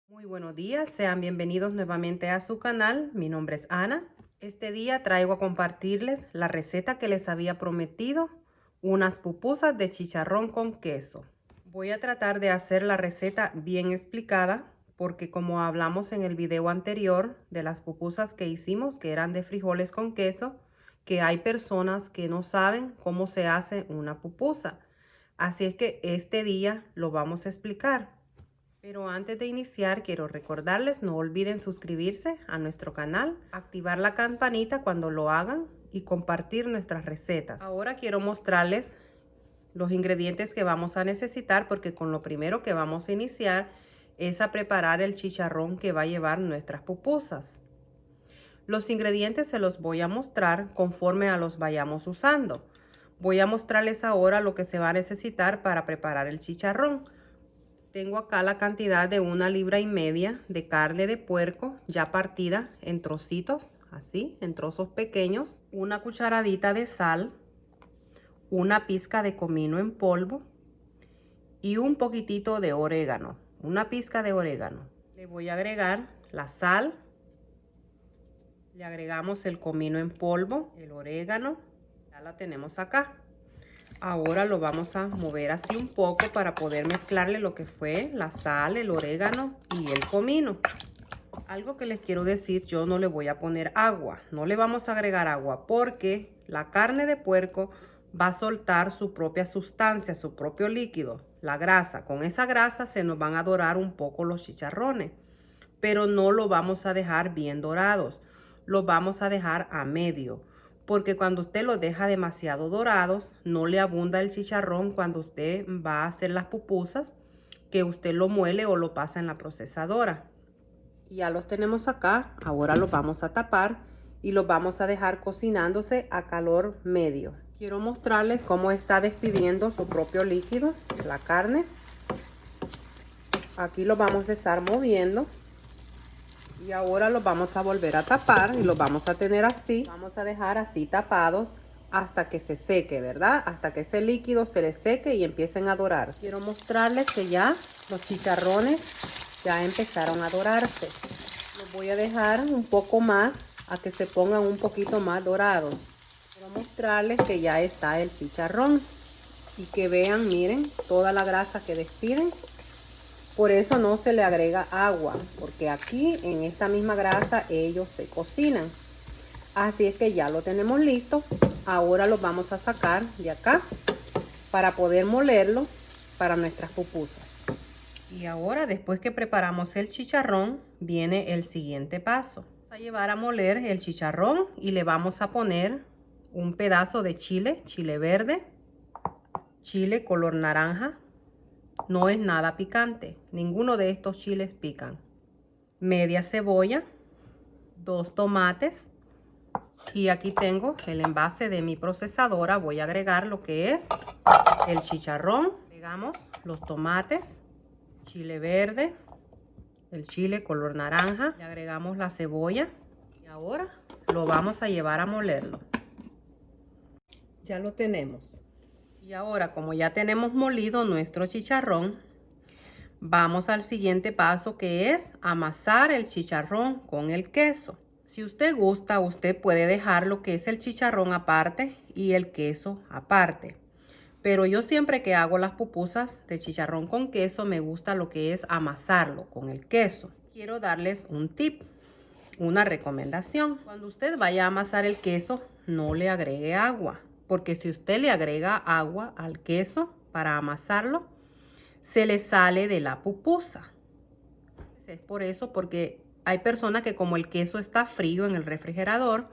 Muy buenos días, sean bienvenidos nuevamente a su canal. Mi nombre es Ana. Este día traigo a compartirles la receta que les había prometido, unas pupusas de chicharrón con queso. Voy a tratar de hacer la receta bien explicada porque como hablamos en el video anterior de las pupusas que hicimos, que eran de frijoles con queso, que hay personas que no saben cómo se hace una pupusa. Así es que este día lo vamos a explicar. Pero antes de iniciar, quiero recordarles, no olviden suscribirse a nuestro canal, activar la campanita cuando lo hagan y compartir nuestras recetas. Ahora quiero mostrarles los ingredientes que vamos a necesitar, porque con lo primero que vamos a iniciar es a preparar el chicharrón que va a llevar nuestras pupusas. Los ingredientes se los voy a mostrar conforme a los vayamos usando. Voy a mostrarles ahora lo que se va a necesitar para preparar el chicharrón. Tengo acá la cantidad de 1,5 libras de carne de puerco ya partida en trocitos, así, en trozos pequeños. Una cucharadita de sal, una pizca de comino en polvo y un poquitito de orégano, una pizca de orégano. Le voy a agregar la sal, le agregamos el comino en polvo, el orégano, ya la tenemos acá. Ahora lo vamos a mover así un poco para poder mezclarle lo que fue la sal, el orégano y el comino. Algo que les quiero decir, yo no le voy a poner agua, no le vamos a agregar agua porque la carne de puerco va a soltar su propia sustancia, su propio líquido, la grasa. Con esa grasa se nos van a dorar un poco los chicharrones, pero no lo vamos a dejar bien dorados, los vamos a dejar a medio. Porque cuando usted los deja demasiado dorados, no le abunda el chicharrón cuando usted va a hacer las pupusas, que usted lo muele o lo pasa en la procesadora. Y ya los tenemos acá, ahora los vamos a tapar y los vamos a dejar cocinándose a calor medio. Quiero mostrarles cómo está despidiendo su propio líquido, la carne. Aquí lo vamos a estar moviendo. Y ahora los vamos a volver a tapar y los vamos a tener así. Vamos a dejar así tapados hasta que se seque, ¿verdad? Hasta que ese líquido se les seque y empiecen a dorar. Quiero mostrarles que ya los chicharrones ya empezaron a dorarse. Los voy a dejar un poco más a que se pongan un poquito más dorados. Quiero mostrarles que ya está el chicharrón y que vean, miren, toda la grasa que despiden. Por eso no se le agrega agua, porque aquí en esta misma grasa ellos se cocinan. Así es que ya lo tenemos listo. Ahora los vamos a sacar de acá para poder molerlo para nuestras pupusas. Y ahora, después que preparamos el chicharrón, viene el siguiente paso. Vamos a llevar a moler el chicharrón y le vamos a poner un pedazo de chile, chile verde, chile color naranja. No es nada picante, ninguno de estos chiles pican. Media cebolla, 2 tomates y aquí tengo el envase de mi procesadora. Voy a agregar lo que es el chicharrón. Agregamos los tomates, chile verde, el chile color naranja. Le agregamos la cebolla y ahora lo vamos a llevar a molerlo. Ya lo tenemos. Y ahora, como ya tenemos molido nuestro chicharrón, vamos al siguiente paso, que es amasar el chicharrón con el queso. Si usted gusta, usted puede dejar lo que es el chicharrón aparte y el queso aparte. Pero yo siempre que hago las pupusas de chicharrón con queso, me gusta lo que es amasarlo con el queso. Quiero darles un tip, una recomendación. Cuando usted vaya a amasar el queso, no le agregue agua. Porque si usted le agrega agua al queso para amasarlo, se le sale de la pupusa. Es por eso, porque hay personas que como el queso está frío en el refrigerador,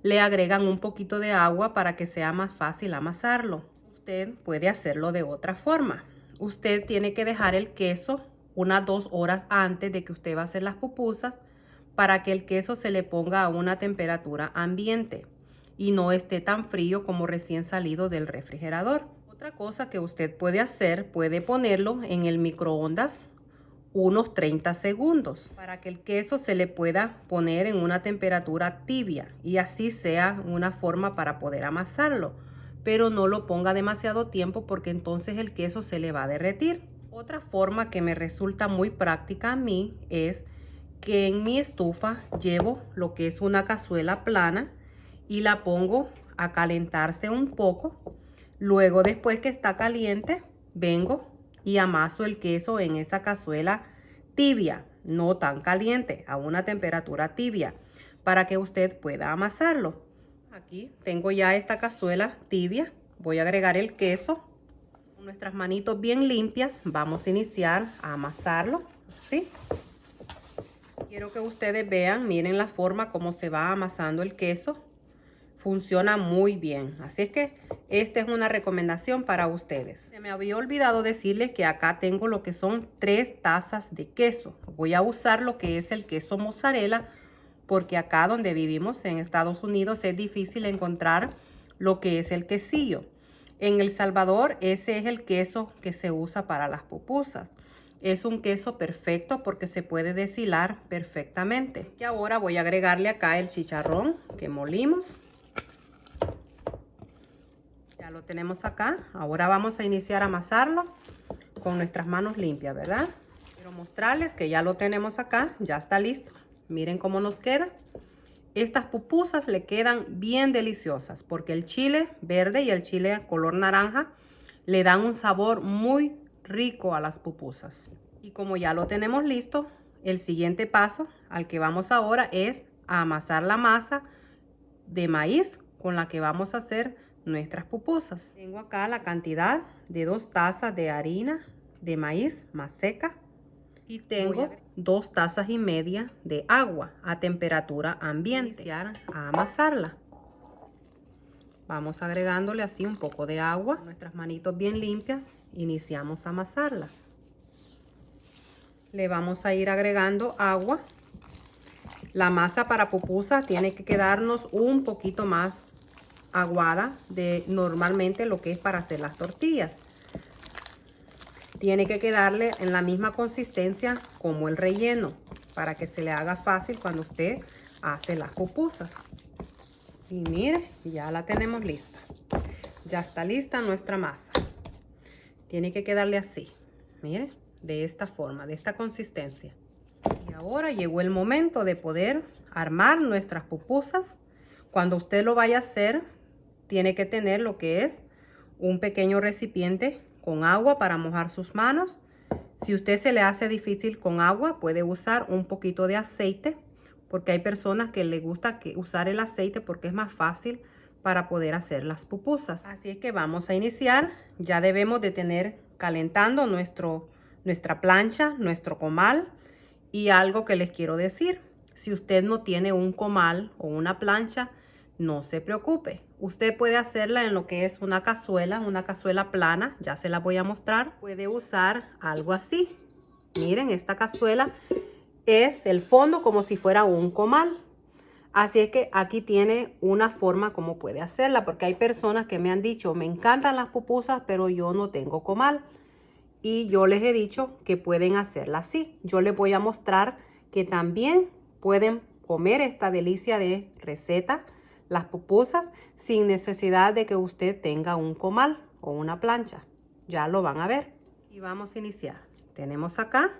le agregan un poquito de agua para que sea más fácil amasarlo. Usted puede hacerlo de otra forma. Usted tiene que dejar el queso unas 2 horas antes de que usted va a hacer las pupusas para que el queso se le ponga a una temperatura ambiente y no esté tan frío como recién salido del refrigerador. Otra cosa que usted puede hacer, puede ponerlo en el microondas unos 30 segundos para que el queso se le pueda poner en una temperatura tibia y así sea una forma para poder amasarlo. Pero no lo ponga demasiado tiempo porque entonces el queso se le va a derretir. Otra forma que me resulta muy práctica a mí es que en mi estufa llevo lo que es una cazuela plana y la pongo a calentarse un poco. Luego, después que está caliente, vengo y amaso el queso en esa cazuela tibia, no tan caliente, a una temperatura tibia, para que usted pueda amasarlo. Aquí tengo ya esta cazuela tibia. Voy a agregar el queso. Con nuestras manitos bien limpias vamos a iniciar a amasarlo, ¿sí? Quiero que ustedes vean, miren la forma como se va amasando el queso. Funciona muy bien, así es que esta es una recomendación para ustedes. Se me había olvidado decirles que acá tengo lo que son 3 tazas de queso. Voy a usar lo que es el queso mozzarella, porque acá donde vivimos en Estados Unidos es difícil encontrar lo que es el quesillo. En El Salvador ese es el queso que se usa para las pupusas. Es un queso perfecto porque se puede deshilar perfectamente. Y ahora voy a agregarle acá el chicharrón que molimos. Ya lo tenemos acá. Ahora vamos a iniciar a amasarlo con nuestras manos limpias, ¿verdad? Quiero mostrarles que ya lo tenemos acá. Ya está listo. Miren cómo nos queda. Estas pupusas le quedan bien deliciosas porque el chile verde y el chile color naranja le dan un sabor muy rico a las pupusas. Y como ya lo tenemos listo, el siguiente paso al que vamos ahora es a amasar la masa de maíz con la que vamos a hacer nuestras pupusas. Tengo acá la cantidad de 2 tazas de harina de maíz más seca y tengo 2 tazas y media de agua a temperatura ambiente. Iniciar a amasarla. Vamos agregándole así un poco de agua. Con nuestras manitos bien limpias, iniciamos a amasarla. Le vamos a ir agregando agua. La masa para pupusas tiene que quedarnos un poquito más aguada de normalmente lo que es para hacer las tortillas. Tiene que quedarle en la misma consistencia como el relleno para que se le haga fácil cuando usted hace las pupusas. Y mire, ya la tenemos lista. Ya está lista nuestra masa. Tiene que quedarle así. Mire, de esta forma, de esta consistencia. Y ahora llegó el momento de poder armar nuestras pupusas. Cuando usted lo vaya a hacer, tiene que tener lo que es un pequeño recipiente con agua para mojar sus manos. Si usted se le hace difícil con agua, puede usar un poquito de aceite, porque hay personas que les gusta usar el aceite porque es más fácil para poder hacer las pupusas. Así es que vamos a iniciar. Ya debemos de tener calentando nuestra plancha, nuestro comal. Y algo que les quiero decir, si usted no tiene un comal o una plancha, no se preocupe. Usted puede hacerla en lo que es una cazuela plana. Ya se la voy a mostrar. Puede usar algo así. Miren, esta cazuela es el fondo como si fuera un comal. Así es que aquí tiene una forma como puede hacerla. Porque hay personas que me han dicho, me encantan las pupusas, pero yo no tengo comal. Y yo les he dicho que pueden hacerla así. Yo les voy a mostrar que también pueden comer esta delicia de receta, las pupusas, sin necesidad de que usted tenga un comal o una plancha. Ya lo van a ver. Y vamos a iniciar. Tenemos acá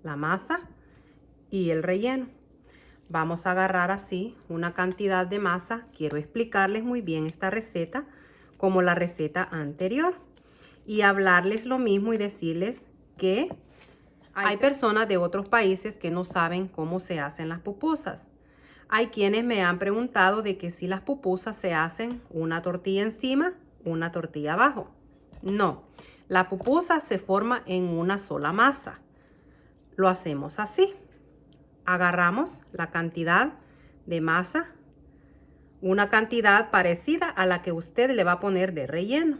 la masa y el relleno. Vamos a agarrar así una cantidad de masa. Quiero explicarles muy bien esta receta como la receta anterior. Y hablarles lo mismo y decirles que hay personas de otros países que no saben cómo se hacen las pupusas. Hay quienes me han preguntado de que si las pupusas se hacen una tortilla encima, una tortilla abajo. No, la pupusa se forma en una sola masa. Lo hacemos así. Agarramos la cantidad de masa, una cantidad parecida a la que usted le va a poner de relleno.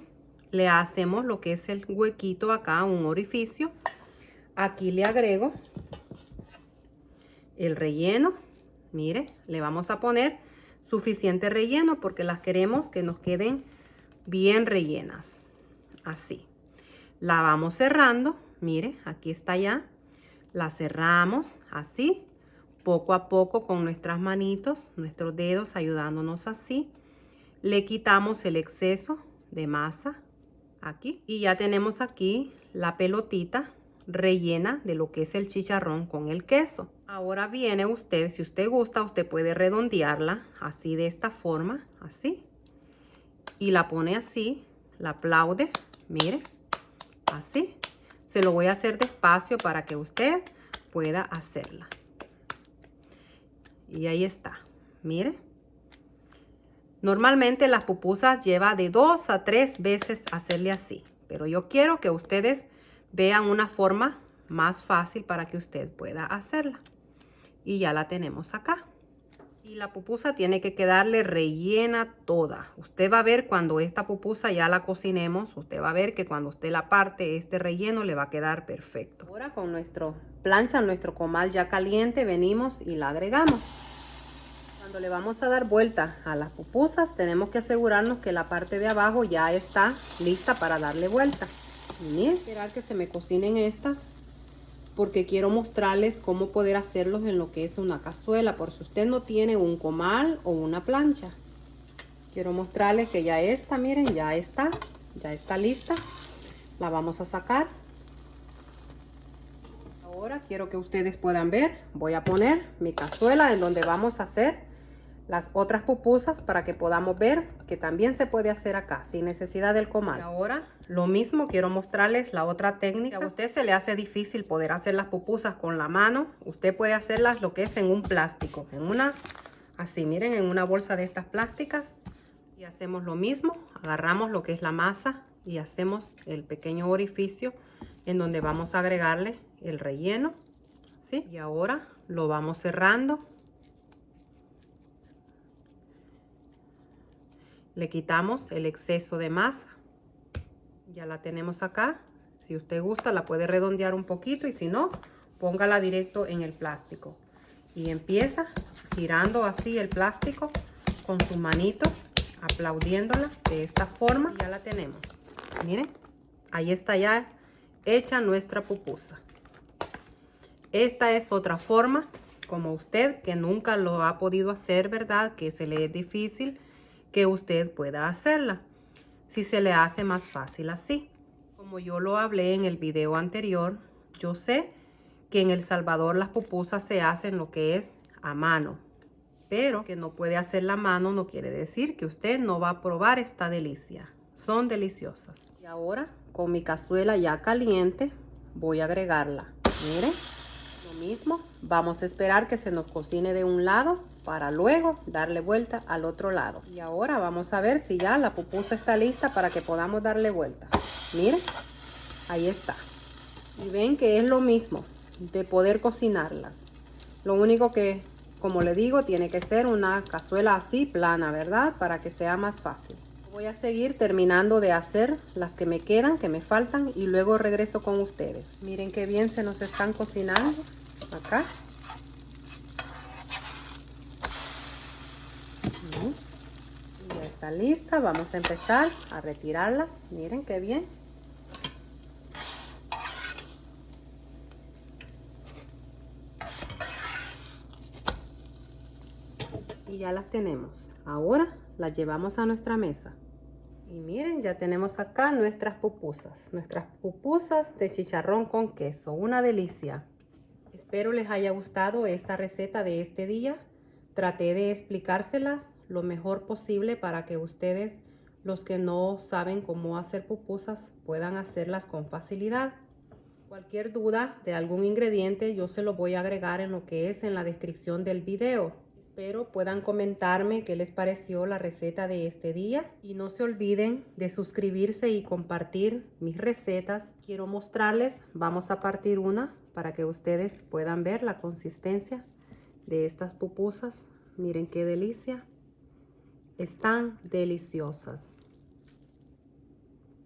Le hacemos lo que es el huequito acá, un orificio. Aquí le agrego el relleno. Mire, le vamos a poner suficiente relleno porque las queremos que nos queden bien rellenas. Así. La vamos cerrando. Mire, aquí está ya. La cerramos así, poco a poco con nuestras manitos, nuestros dedos ayudándonos así. Le quitamos el exceso de masa aquí y ya tenemos aquí la pelotita rellena de lo que es el chicharrón con el queso. Ahora viene usted, si usted gusta, usted puede redondearla así, de esta forma, así. Y la pone así, la aplaude, mire, así. Se lo voy a hacer despacio para que usted pueda hacerla. Y ahí está, mire. Normalmente las pupusas lleva de 2 a 3 veces hacerle así. Pero yo quiero que ustedes vean una forma más fácil para que usted pueda hacerla. Y ya la tenemos acá. Y la pupusa tiene que quedarle rellena toda. Usted va a ver cuando esta pupusa ya la cocinemos. Usted va a ver que cuando usted la parte, este relleno le va a quedar perfecto. Ahora con nuestro plancha, nuestro comal ya caliente, venimos y la agregamos. Cuando le vamos a dar vuelta a las pupusas, tenemos que asegurarnos que la parte de abajo ya está lista para darle vuelta. Y miren, esperar que se me cocinen estas, porque quiero mostrarles cómo poder hacerlos en lo que es una cazuela, por si usted no tiene un comal o una plancha. Quiero mostrarles que ya está, miren, ya está lista. La vamos a sacar. Ahora quiero que ustedes puedan ver, voy a poner mi cazuela en donde vamos a hacer las otras pupusas para que podamos ver que también se puede hacer acá sin necesidad del comal. Y ahora lo mismo, quiero mostrarles la otra técnica. Si a usted se le hace difícil poder hacer las pupusas con la mano, usted puede hacerlas lo que es en un plástico, en una, así miren, en una bolsa de estas plásticas. Y hacemos lo mismo, agarramos lo que es la masa y hacemos el pequeño orificio en donde vamos a agregarle el relleno, ¿sí? Y ahora lo vamos cerrando. Le quitamos el exceso de masa. Ya la tenemos acá. Si usted gusta, la puede redondear un poquito y si no, póngala directo en el plástico. Y empieza girando así el plástico con su manito, aplaudiéndola de esta forma. Y ya la tenemos. Miren, ahí está ya hecha nuestra pupusa. Esta es otra forma, como usted que nunca lo ha podido hacer, ¿verdad? Que se le es difícil, que usted pueda hacerla. Si se le hace más fácil así. Como yo lo hablé en el video anterior, yo sé que en El Salvador las pupusas se hacen lo que es a mano. Pero que no puede hacer la mano no quiere decir que usted no va a probar esta delicia. Son deliciosas. Y ahora con mi cazuela ya caliente voy a agregarla. Miren, lo mismo. Vamos a esperar que se nos cocine de un lado para luego darle vuelta al otro lado. Y ahora vamos a ver si ya la pupusa está lista para que podamos darle vuelta. Miren, ahí está. Y ven que es lo mismo de poder cocinarlas. Lo único que, como le digo, tiene que ser una cazuela así plana, ¿verdad? Para que sea más fácil. Voy a seguir terminando de hacer las que me quedan, que me faltan, y luego regreso con ustedes. Miren qué bien se nos están cocinando acá. Ya está lista. Vamos a empezar a retirarlas. Miren qué bien. Y ya las tenemos. Ahora las llevamos a nuestra mesa. Y miren, ya tenemos acá nuestras pupusas de chicharrón con queso. Una delicia. Espero les haya gustado esta receta de este día. Traté de explicárselas lo mejor posible para que ustedes, los que no saben cómo hacer pupusas, puedan hacerlas con facilidad. Cualquier duda de algún ingrediente yo se lo voy a agregar en lo que es en la descripción del video. Espero puedan comentarme qué les pareció la receta de este día. Y no se olviden de suscribirse y compartir mis recetas. Quiero mostrarles, vamos a partir una para que ustedes puedan ver la consistencia de estas pupusas. Miren qué delicia. Están deliciosas.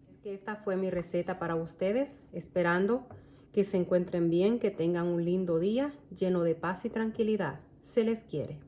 Es que esta fue mi receta para ustedes, esperando que se encuentren bien, que tengan un lindo día lleno de paz y tranquilidad. Se les quiere.